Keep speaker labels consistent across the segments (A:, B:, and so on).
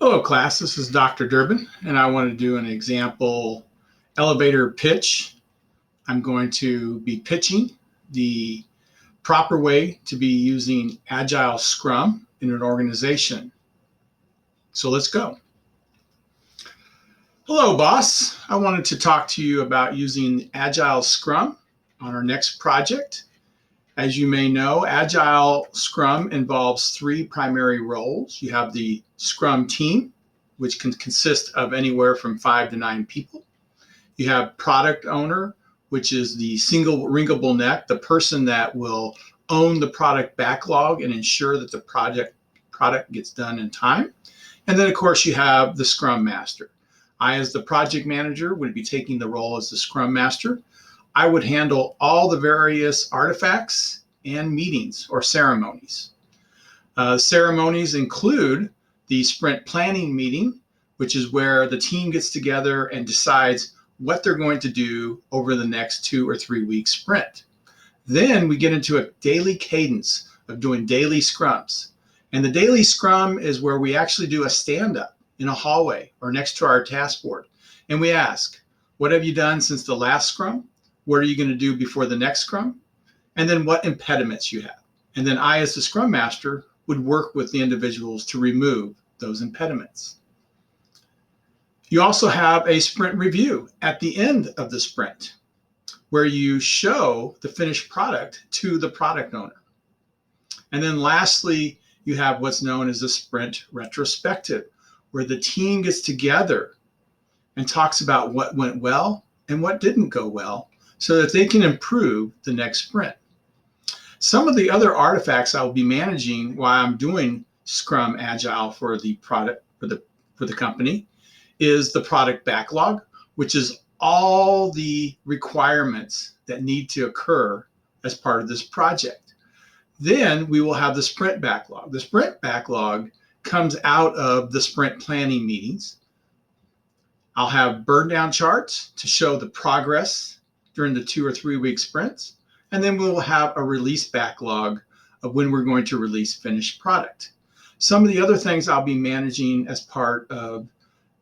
A: Hello class, this is Dr. Durbin and I want to do an example elevator pitch. I'm going to be pitching the proper way to be using Agile Scrum in an organization. So let's go. Hello boss, I wanted to talk to you about using Agile Scrum on our next project. As you may know, Agile Scrum involves three primary roles. You have the Scrum team, which can consist of anywhere from 5 to 9 people. You have product owner, which is the single wrinkable neck, the person that will own the product backlog and ensure that the product gets done in time. And then, of course, you have the Scrum Master. I, as the project manager, would be taking the role as the Scrum Master. I would handle all the various artifacts and meetings or ceremonies. Ceremonies include the sprint planning meeting, which is where the team gets together and decides what they're going to do over the next 2 or 3 week sprint. Then we get into a daily cadence of doing daily scrums. And the daily scrum is where we actually do a stand-up in a hallway or next to our task board. And we ask, what have you done since the last scrum? What are you going to do before the next scrum? And then what impediments you have. And then I, as the Scrum Master, would work with the individuals to remove those impediments. You also have a sprint review at the end of the sprint, where you show the finished product to the product owner. And then lastly, you have what's known as the sprint retrospective, where the team gets together and talks about what went well and what didn't go well, so that they can improve the next sprint. Some of the other artifacts I will be managing while I'm doing Scrum Agile for the product, for the company, is the product backlog, which is all the requirements that need to occur as part of this project. Then we will have the sprint backlog. The sprint backlog comes out of the sprint planning meetings. I'll have burn down charts to show the progress during the 2 or 3 week sprints. And then we will have a release backlog of when we're going to release finished product. Some of the other things I'll be managing as part of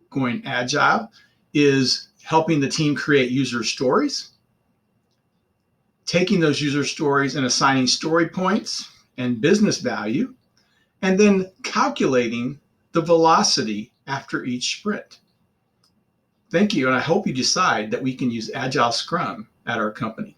A: going Agile is helping the team create user stories, taking those user stories and assigning story points and business value, and then calculating the velocity after each sprint. Thank you, and I hope you decide that we can use Agile Scrum at our company.